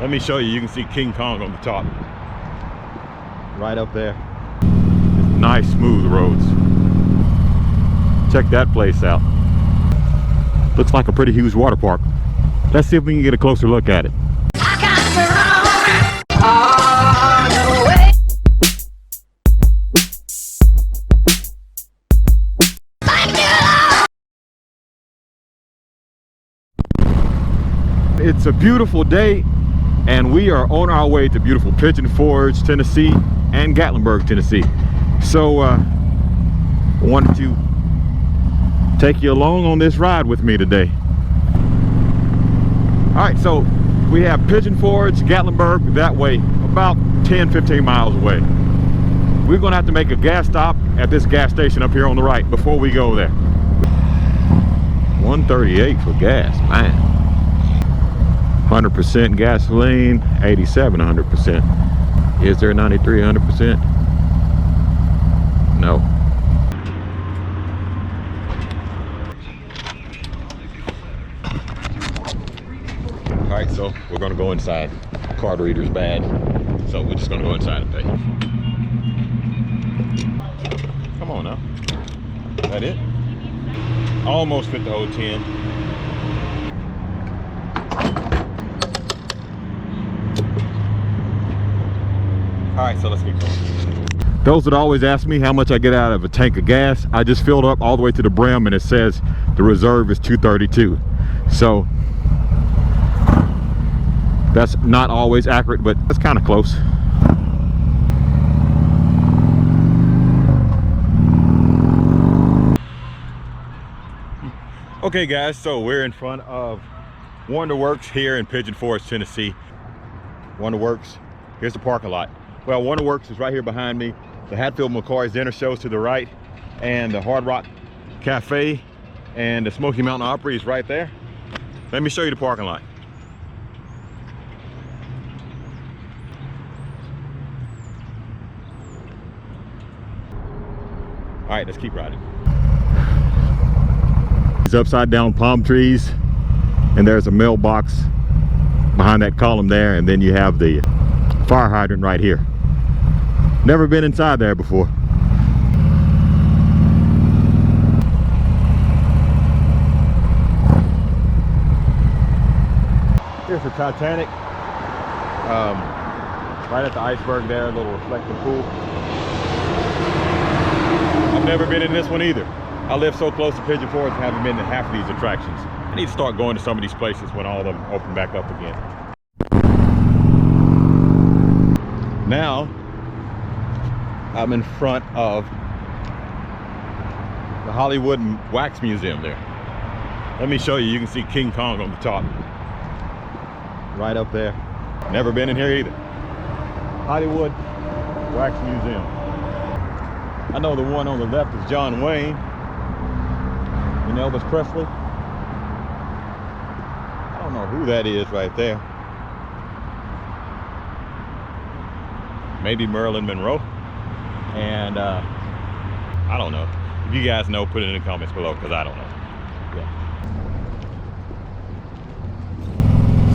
Let me show you. You can see King Kong on the top. Right up there. Nice smooth roads. Check that place out. Looks like a pretty huge water park. Let's see if we can get a closer look at it. It's a beautiful day and we are on our way to beautiful Pigeon Forge, Tennessee and Gatlinburg, Tennessee. So I wanted to take you along on this ride with me today. All right, so we have Pigeon Forge, Gatlinburg that way, about 10-15 miles away. We're gonna have to make a gas stop at this gas station up here on the right before we go there. 138 for gas, man. 100% gasoline, 87 100%. Is there 93 100%? No. All right, so we're gonna go inside. Card reader's bad, so we're just gonna go inside and pay. Come on now. Is that it? Almost fit the whole 10. All right, so let's get going. Those that always ask me how much I get out of a tank of gas, I just filled up all the way to the brim and it says the reserve is 232. So that's not always accurate, but it's kind of close. Okay guys, so we're in front of Wonderworks here in Pigeon Forge, Tennessee. Wonderworks, here's the parking lot. Well, Wonderworks is right here behind me. The Hatfield McCoy's Dinner Show's to the right, and the Hard Rock Cafe and the Smoky Mountain Opry is right there. Let me show you the parking lot. All right, let's keep riding. These upside down palm trees, and there's a mailbox behind that column there, and then you have the fire hydrant right here. Never been inside there before. Here's the Titanic. Right at the iceberg there, a little reflective pool. I've never been in this one either. I live so close to Pigeon Forge and haven't been to half of these attractions. I need to start going to some of these places when all of them open back up again. Now, I'm in front of the Hollywood Wax Museum there. Let me show you. You can see King Kong on the top. Right up there. Never been in here either. Hollywood Wax Museum. I know the one on the left is John Wayne and Elvis Presley. I don't know who that is right there. Maybe Marilyn Monroe. And I don't know. If you guys know, put it in the comments below, because I don't know. Yeah.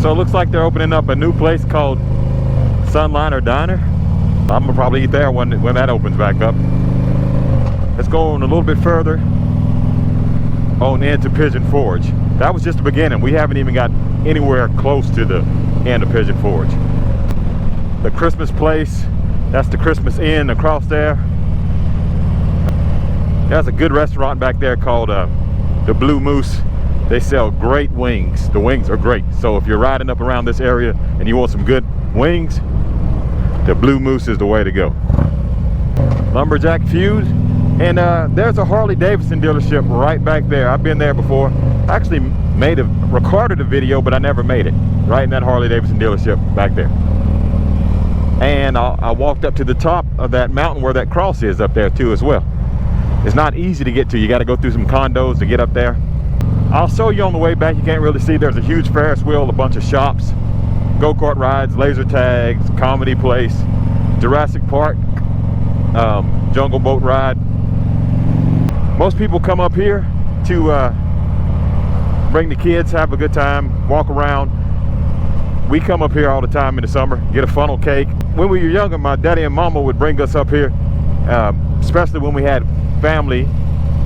So it looks like they're opening up a new place called Sunliner Diner. I'm gonna probably eat there when that opens back up. Let's go on a little bit further on into Pigeon Forge. That was just the beginning. We haven't even got anywhere close to the end of Pigeon Forge. The Christmas place, that's the Christmas Inn across there. There's a good restaurant back there called the Blue Moose. They sell great wings. The wings are great. So if you're riding up around this area and you want some good wings, the Blue Moose is the way to go. Lumberjack Feud. And there's a Harley-Davidson dealership right back there. I've been there before. I actually recorded a video, but I never made it. Right in that Harley-Davidson dealership back there. And I walked up to the top of that mountain where that cross is up there too as well. It's not easy to get to. You got to go through some condos to get up there. I'll show you on the way back. You can't really see. There's a huge Ferris wheel, a bunch of shops, go-kart rides, laser tags, comedy place, Jurassic Park, jungle boat ride. Most people come up here to bring the kids, have a good time, walk around. we come up here all the time in the summer, get a funnel cake. When we were younger, my daddy and mama would bring us up here, especially when we had family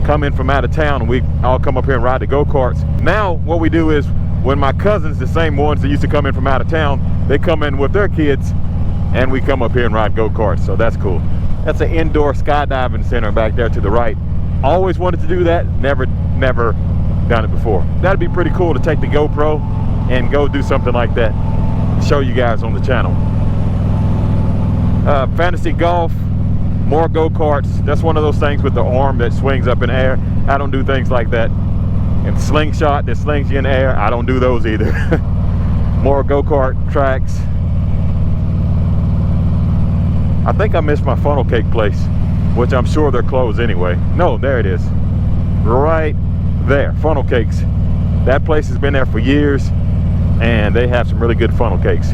come in from out of town, and we all come up here and ride the go-karts. Now what we do is, when my cousins, the same ones that used to come in from out of town, they come in with their kids, and we come up here and ride go-karts. So that's cool. That's an indoor skydiving center back there to the right. Always wanted to do that, never done it before. That'd be pretty cool to take the GoPro and go do something like that, show you guys on the channel. Fantasy golf, more go-karts. That's one of those things with the arm that swings up in the air. I don't do things like that. And slingshot that slings you in the air, I don't do those either. More go-kart tracks. I think I missed my funnel cake place, which I'm sure they're closed anyway. No, there it is. Right there, funnel cakes. That place has been there for years, and they have some really good funnel cakes.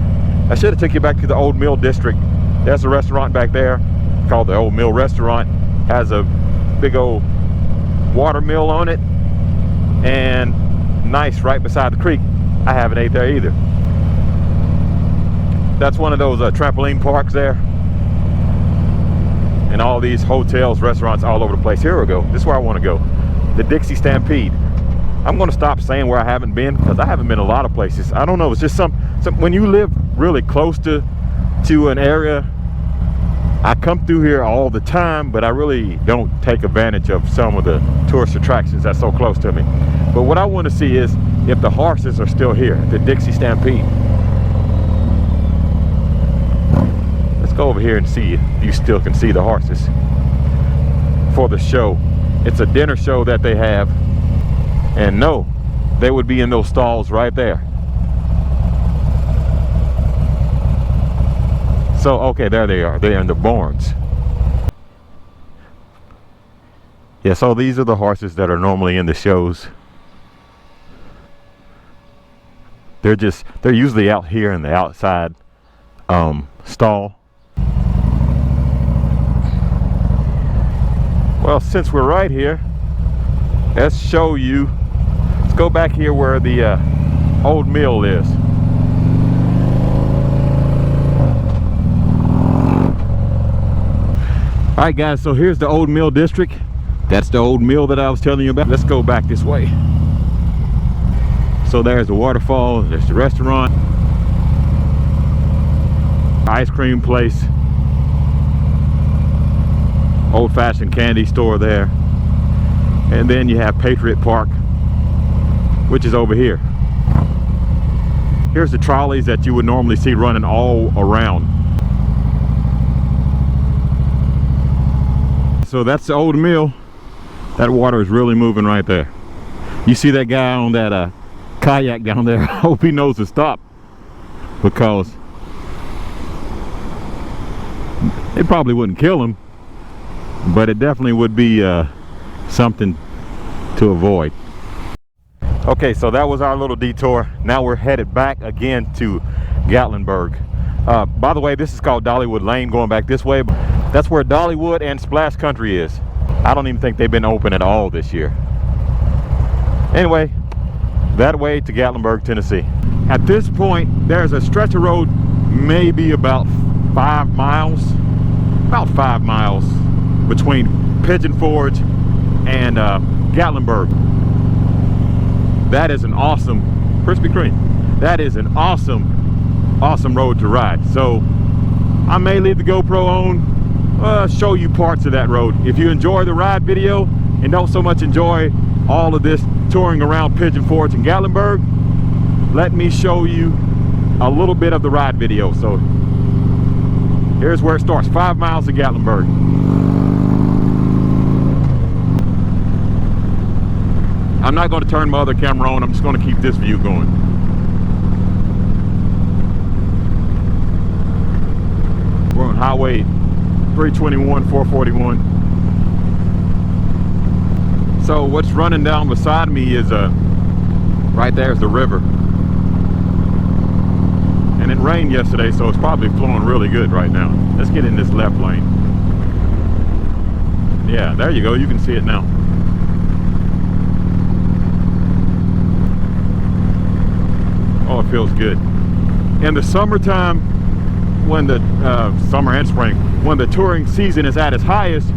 I should have took you back to the Old Mill District. There's a restaurant back there called the Old Mill Restaurant. Has a big old water mill on it, and nice right beside the creek. I haven't ate there either. That's one of those trampoline parks there, and all these hotels, restaurants all over the place. Here we go. This is where I want to go. The Dixie Stampede. I'm going to stop saying where I haven't been, because I haven't been a lot of places. I don't know. It's just some when you live really close to an area. I come through here all the time, but I really don't take advantage of some of the tourist attractions that's so close to me. But what I want to see is if the horses are still here, the Dixie Stampede. Let's go over here and see if you still can see the horses for the show. It's a dinner show that they have, and no, they would be in those stalls right there. So, okay, there they are. They're in the barns. Yeah, so these are the horses that are normally in the shows. They're usually out here in the outside stall. Well, since we're right here, let's show you. Let's go back here where the old mill is. Alright guys, so here's the Old Mill District. That's the old mill that I was telling you about. Let's go back this way. So there's the waterfall, there's the restaurant, ice cream place, old-fashioned candy store there, and then you have Patriot Park, which is over here. Here's the trolleys that you would normally see running all around. So that's the old mill. That water is really moving right there. You see that guy on that kayak down there? I hope he knows to stop, because it probably wouldn't kill him, but it definitely would be something to avoid. Okay, so that was our little detour. Now we're headed back again to Gatlinburg. By the way, this is called Dollywood Lane, going back this way. That's where Dollywood and Splash Country is. I don't even think they've been open at all this year. Anyway, that way to Gatlinburg, Tennessee. At this point, there's a stretch of road, maybe about 5 miles. About 5 miles between Pigeon Forge and Gatlinburg. That is an awesome, Krispy Kreme. That is an awesome road to ride. So I may leave the GoPro on, show you parts of that road. If you enjoy the ride video and don't so much enjoy all of this touring around Pigeon Forge and Gatlinburg, let me show you a little bit of the ride video. So here's where it starts, 5 miles to Gatlinburg. I'm not going to turn my other camera on, I'm just going to keep this view going. We're on Highway 321, 441. So what's running down beside me is right there's the river. And it rained yesterday, so it's probably flowing really good right now. Let's get in this left lane. Yeah, there you go, you can see it now. Oh, it feels good. in the summertime, when the summer and spring, when the touring season is at its highest,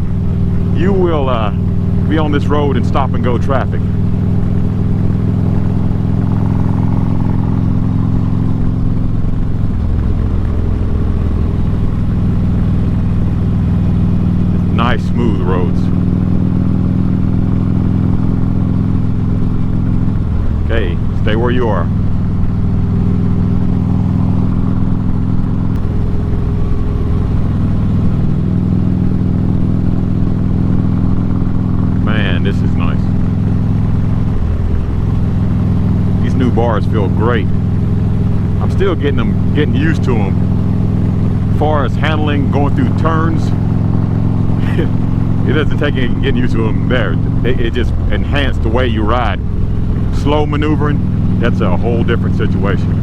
you will be on this road in stop and go traffic. Nice smooth roads. Okay, stay where you are. Man, this is nice. These new bars feel great. I'm still getting used to them. As far as handling, going through turns, it doesn't take any getting used to them there. It just enhanced the way you ride. Slow maneuvering, that's a whole different situation.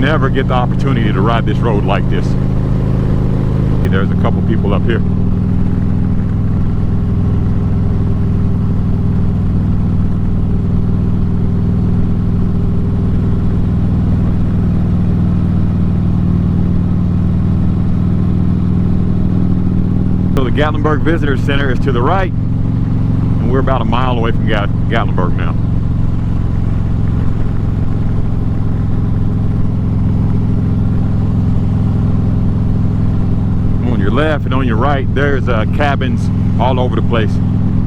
Never get the opportunity to ride this road like this. There's a couple people up here. So the Gatlinburg Visitor Center is to the right, and we're about a mile away from Gatlinburg now. Left and on your right, there's cabins all over the place.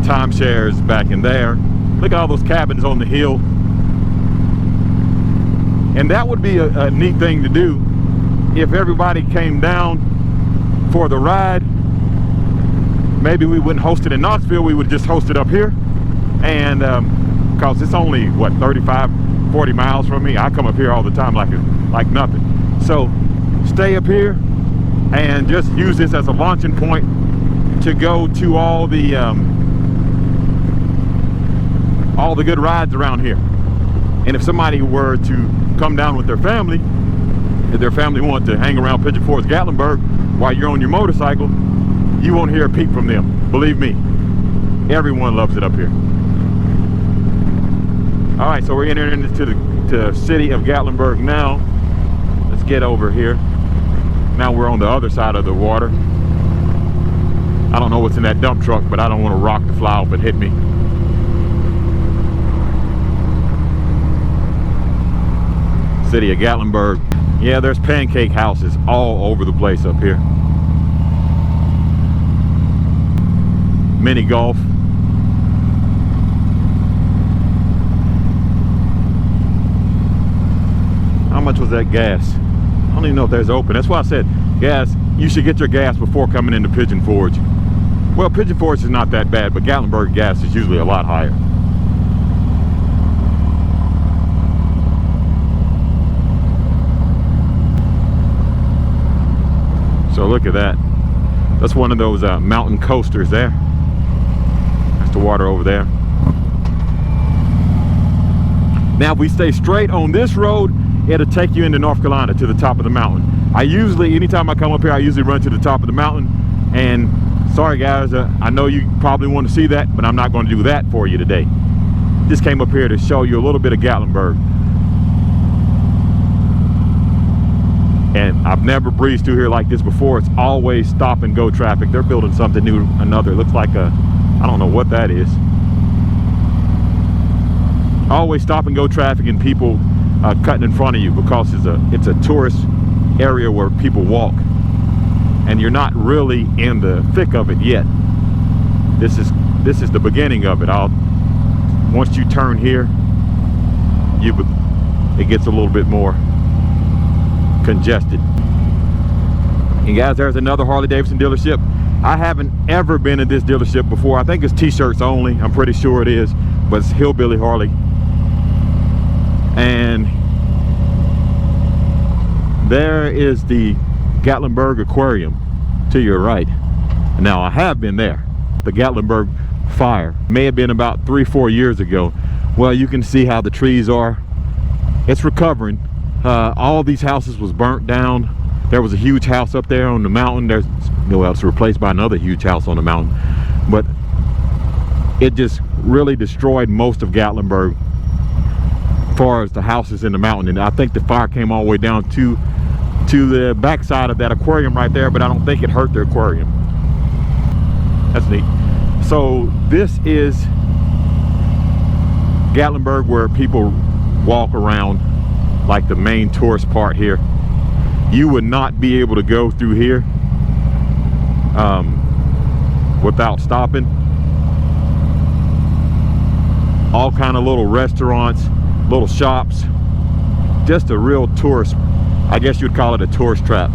Timeshares back in there. Look at all those cabins on the hill. And that would be a neat thing to do if everybody came down for the ride. Maybe we wouldn't host it in Knoxville, we would just host it up here. And because it's only what, 35, 40 miles from me. I come up here all the time like nothing. So stay up here and just use this as a launching point to go to all the good rides around here. And if somebody were to come down with their family, if their family wanted to hang around Pigeon Forge, Gatlinburg while you're on your motorcycle, you won't hear a peep from them. Believe me, everyone loves it up here. All right, so we're entering into the city of Gatlinburg now. Let's get over here. Now we're on the other side of the water. I don't know what's in that dump truck, but I don't want a rock to fly off and hit me. City of Gatlinburg. Yeah, there's pancake houses all over the place up here. Mini golf. How much was that gas? I don't even know if there's open. That's why I said gas, you should get your gas before coming into Pigeon Forge. Well, Pigeon Forge is not that bad, but Gatlinburg gas is usually a lot higher. So look at that. That's one of those mountain coasters there. That's the water over there. Now if we stay straight on this road, it'll take you into North Carolina to the top of the mountain. Anytime I come up here, I usually run to the top of the mountain. And sorry guys, I know you probably want to see that, but I'm not going to do that for you today. Just came up here to show you a little bit of Gatlinburg. And I've never breezed through here like this before. It's always stop and go traffic. They're building something new, it looks like I don't know what that is. Always stop and go traffic and people cutting in front of you because it's a tourist area where people walk, and you're not really in the thick of it yet. This is the beginning of it. Once you turn here, it gets a little bit more congested. And guys, there's another Harley-Davidson dealership. I haven't ever been in this dealership before. I think it's t-shirts only. I'm pretty sure it is, but it's Hillbilly Harley. And there is the Gatlinburg Aquarium to your right. Now I have been there. The Gatlinburg fire. May have been about 3-4 years ago. Well, you can see how the trees are. It's recovering. All these houses was burnt down. There was a huge house up there on the mountain. There's no else replaced by another huge house on the mountain. But it just really destroyed most of Gatlinburg as far as the houses in the mountain. And I think the fire came all the way down to the backside of that aquarium right there, but I don't think it hurt the aquarium. That's neat. So this is Gatlinburg, where people walk around, like the main tourist part here. You would not be able to go through here without stopping. All kind of little restaurants, little shops, just a real tourist, I guess you'd call it a tourist trap.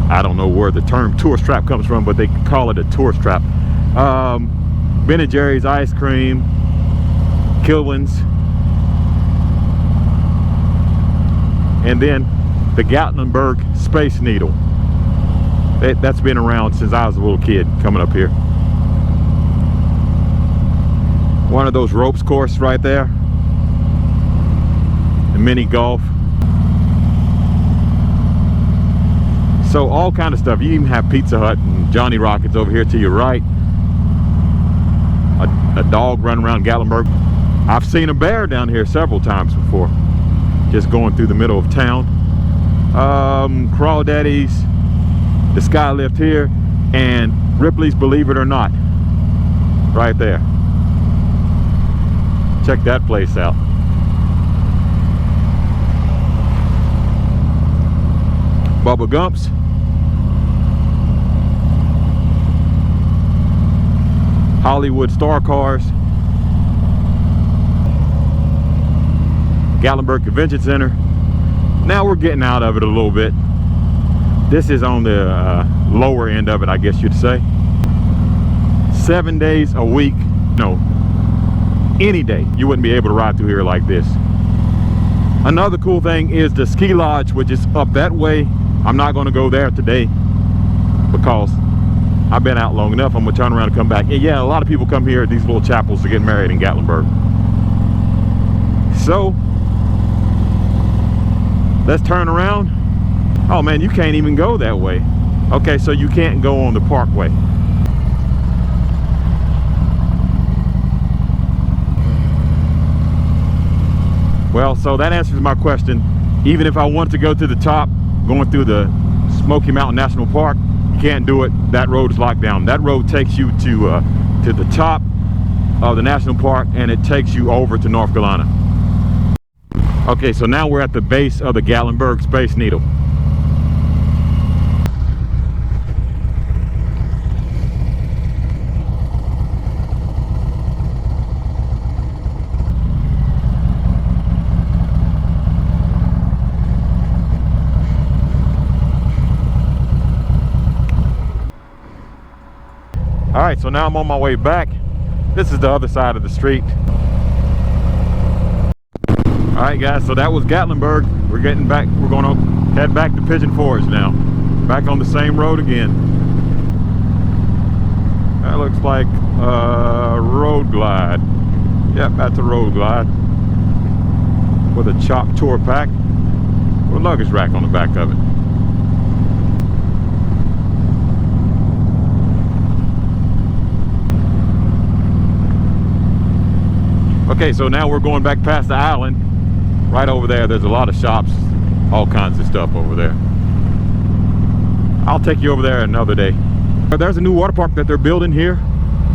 I don't know where the term tourist trap comes from, but they call it a tourist trap. Ben & Jerry's ice cream, Kilwins, and then the Gatlinburg Space Needle. That's been around since I was a little kid coming up here. One of those ropes course right there. The mini golf. So all kind of stuff. You even have Pizza Hut and Johnny Rockets over here to your right. A dog running around Gatlinburg. I've seen a bear down here several times before, just going through the middle of town. Crawdaddy's, the Skylift here, and Ripley's Believe It or Not right there. Check that place out. Bubba Gump's. Hollywood Star Cars. Gatlinburg Convention Center. Now we're getting out of it a little bit. This is on the lower end of it, I guess you'd say. 7 days a week, no, any day you wouldn't be able to ride through here like this. Another cool thing is the ski lodge, which is up that way. I'm not going to go there today because I've been out long enough. I'm going to turn around and come back. And yeah, a lot of people come here at these little chapels to get married in Gatlinburg. So let's turn around. Oh man, you can't even go that way. Okay, so you can't go on the parkway. Well, so that answers my question. Even if I want to go to the top, going through the Smoky Mountain National Park, you can't do it. That road is locked down. That road takes you to the top of the national park, and it takes you over to North Carolina. Okay, so now we're at the base of the Gatlinburg Space Needle. All right, so now I'm on my way back. This is the other side of the street. All right, guys, so that was Gatlinburg. We're getting back. We're going to head back to Pigeon Forge now. Back on the same road again. That looks like a road glide. Yep, that's a road glide with a chopped tour pack with a luggage rack on the back of it. Okay, so now we're going back past the island. Right over there, there's a lot of shops, all kinds of stuff over there. I'll take you over there another day. There's a new water park that they're building here,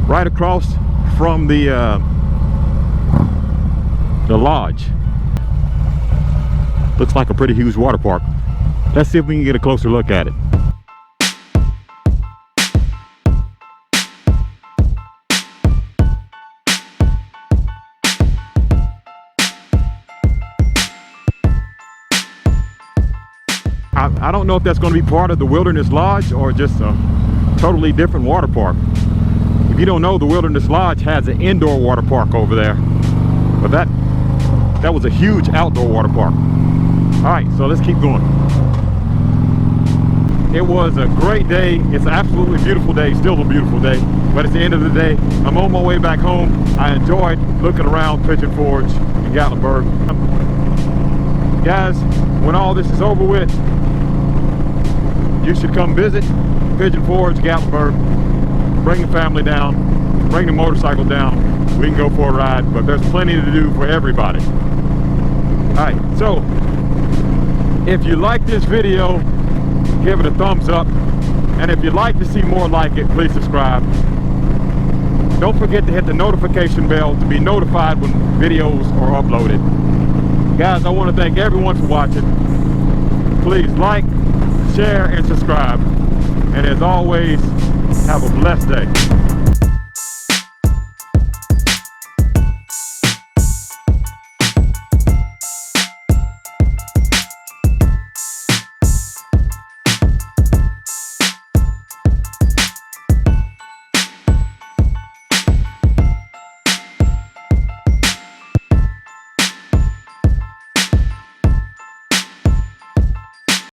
right across from the lodge. Looks like a pretty huge water park. Let's see if we can get a closer look at it. I don't know if that's going to be part of the Wilderness Lodge or just a totally different water park. If you don't know, the Wilderness Lodge has an indoor water park over there, but that was a huge outdoor water park. All right, so let's keep going. It was a great day. It's an absolutely beautiful day, still a beautiful day. But at the end of the day, I'm on my way back home. I enjoyed looking around Pigeon Forge in Gatlinburg. Guys, when all this is over with, you should come visit Pigeon Forge, Gatlinburg. Bring the family down, bring the motorcycle down. We can go for a ride, but there's plenty to do for everybody. Alright, so if you like this video, give it a thumbs up. And if you'd like to see more like it, please subscribe. Don't forget to hit the notification bell to be notified when videos are uploaded. Guys, I want to thank everyone for watching. Please like, share, and subscribe. And as always, have a blessed day.